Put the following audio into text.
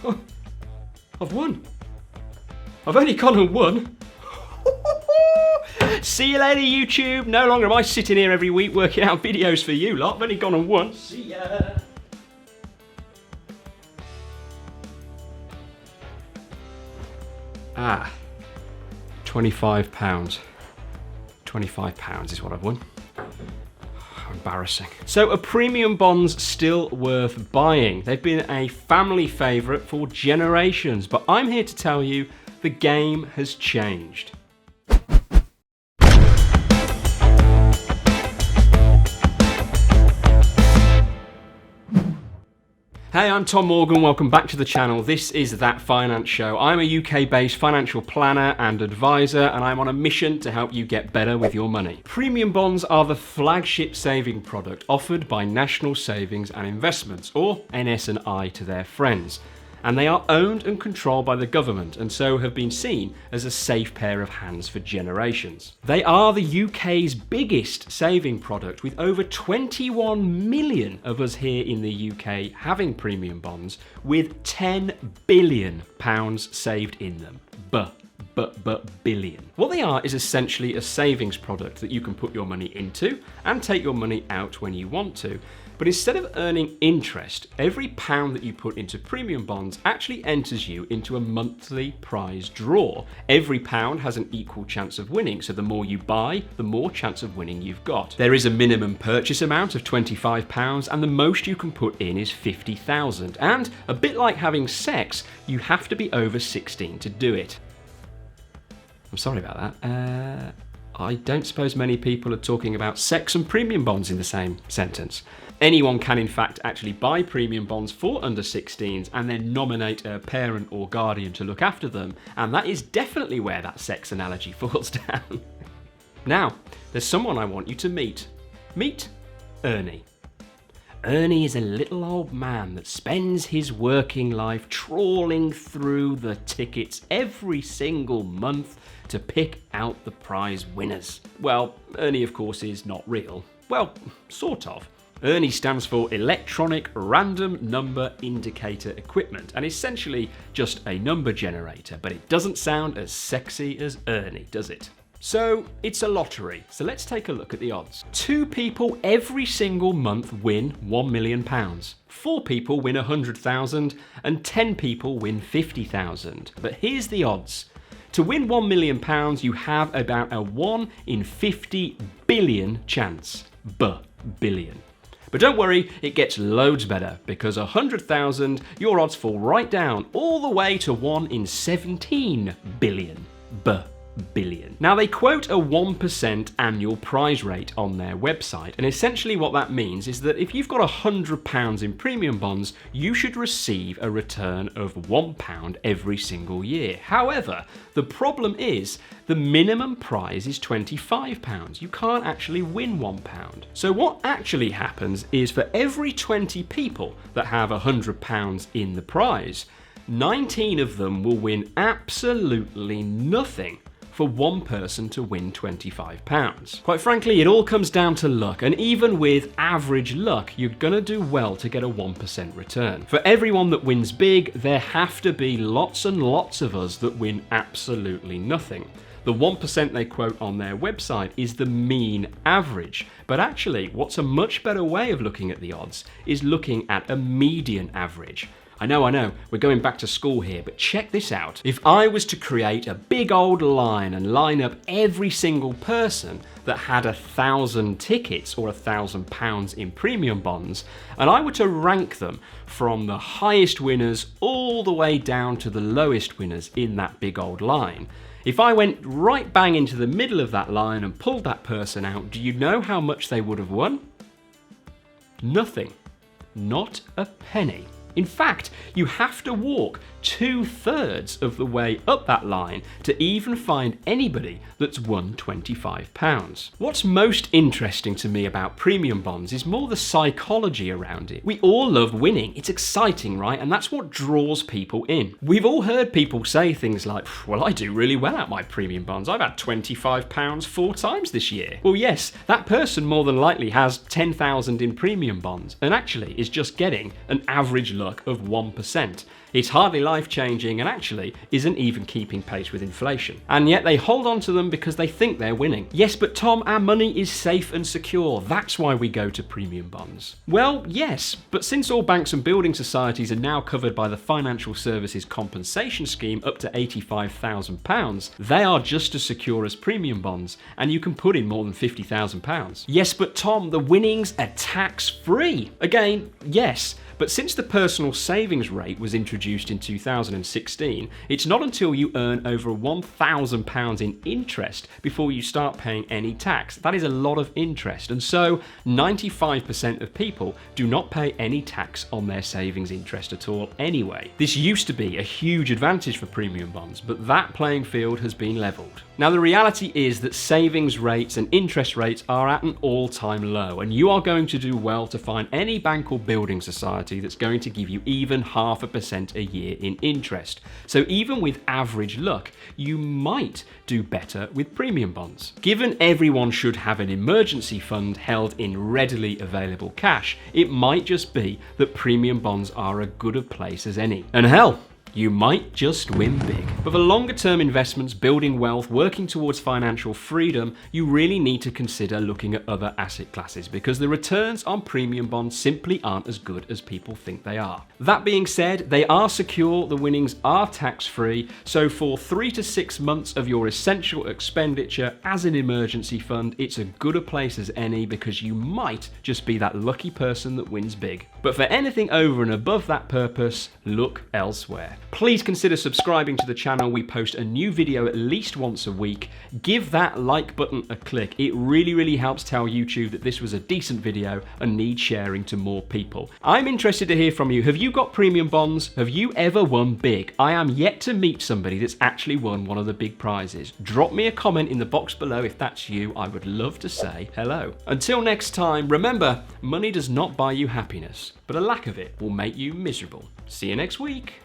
I've won. I've only gone and won. See you later, YouTube. No longer am I sitting here every week working out videos for you lot. I've only gone and won. See ya. £25. £25 is what I've won. Embarrassing. So are premium bonds still worth buying? They've been a family favourite for generations, but I'm here to tell you the game has changed. Hey, I'm Tom Morgan, welcome back to the channel. This is That Finance Show. I'm a UK-based financial planner and advisor, and I'm on a mission to help you get better with your money. Premium bonds are the flagship saving product offered by National Savings and Investments, or NS&I to their friends. And they are owned and controlled by the government, and so have been seen as a safe pair of hands for generations. They are the UK's biggest saving product, with over 21 million of us here in the UK having premium bonds, with £10 billion saved in them. Billion. What they are is essentially a savings product that you can put your money into and take your money out when you want to. But instead of earning interest, every pound that you put into premium bonds actually enters you into a monthly prize draw. Every pound has an equal chance of winning, so the more you buy, the more chance of winning you've got. There is a minimum purchase amount of £25, and the most you can put in is £50,000. And a bit like having sex, you have to be over 16 to do it. I'm sorry about that. I don't suppose many people are talking about sex and premium bonds in the same sentence. Anyone can in fact actually buy premium bonds for under 16s and then nominate a parent or guardian to look after them, and that is definitely where that sex analogy falls down. Now, there's someone I want you to meet. Meet Ernie. Ernie is a little old man that spends his working life trawling through the tickets every single month to pick out the prize winners. Well, Ernie of course is not real. Well, sort of. Ernie stands for Electronic Random Number Indicator Equipment, and essentially just a number generator, but it doesn't sound as sexy as Ernie, does it? So it's a lottery. So let's take a look at the odds. 2 people every single month win £1 million. 4 people win 100,000 and 10 people win 50,000. But here's the odds. To win £1 million, you have about a 1 in 50 billion chance. Billion. But don't worry, it gets loads better, because 100,000, your odds fall right down all the way to 1 in 17 billion. Billion. Now, they quote a 1% annual prize rate on their website, and essentially what that means is that if you've got £100 in premium bonds, you should receive a return of £1 every single year. However, the problem is the minimum prize is £25. You can't actually win £1. So what actually happens is for every 20 people that have £100 in the prize, 19 of them will win absolutely nothing for one person to win £25. Quite frankly, it all comes down to luck, and even with average luck, you're gonna do well to get a 1% return. For everyone that wins big, there have to be lots and lots of us that win absolutely nothing. The 1% they quote on their website is the mean average, but actually, what's a much better way of looking at the odds is looking at a median average. I know, we're going back to school here, but check this out. If I was to create a big old line and line up every single person that had 1,000 tickets or £1,000 in premium bonds, and I were to rank them from the highest winners all the way down to the lowest winners in that big old line, if I went right bang into the middle of that line and pulled that person out, do you know how much they would have won? Nothing. Not a penny. In fact, you have to walk 2/3 of the way up that line to even find anybody that's won £25. What's most interesting to me about premium bonds is more the psychology around it. We all love winning. It's exciting, right? And that's what draws people in. We've all heard people say things like, well, I do really well at my premium bonds. I've had £25 4 times this year. Well, yes, that person more than likely has 10,000 in premium bonds and actually is just getting an average luck of 1%. It's hardly life-changing and actually isn't even keeping pace with inflation. And yet they hold on to them because they think they're winning. Yes, but Tom, our money is safe and secure. That's why we go to premium bonds. Well, yes, but since all banks and building societies are now covered by the Financial Services Compensation Scheme up to £85,000, they are just as secure as premium bonds, and you can put in more than £50,000. Yes, but Tom, the winnings are tax-free. Again, yes. But since the personal savings rate was introduced in 2016, it's not until you earn over £1,000 in interest before you start paying any tax. That is a lot of interest, and so 95% of people do not pay any tax on their savings interest at all anyway. This used to be a huge advantage for premium bonds, but that playing field has been levelled. Now the reality is that savings rates and interest rates are at an all-time low, and you are going to do well to find any bank or building society that's going to give you even 0.5% a year in interest. So even with average luck, you might do better with premium bonds. Given everyone should have an emergency fund held in readily available cash, it might just be that premium bonds are as good a place as any. And hell, you might just win big. But for longer term investments, building wealth, working towards financial freedom, you really need to consider looking at other asset classes because the returns on premium bonds simply aren't as good as people think they are. That being said, they are secure, the winnings are tax-free, so for 3 to 6 months of your essential expenditure as an emergency fund, it's as good a place as any because you might just be that lucky person that wins big. But for anything over and above that purpose, look elsewhere. Please consider subscribing to the channel. We post a new video at least once a week. Give that like button a click. It really helps tell YouTube that this was a decent video and needs sharing to more people. I'm interested to hear from you. Have you got premium bonds? Have you ever won big? I am yet to meet somebody that's actually won one of the big prizes. Drop me a comment in the box below if that's you. I would love to say hello. Until next time, remember, money does not buy you happiness, but a lack of it will make you miserable. See you next week.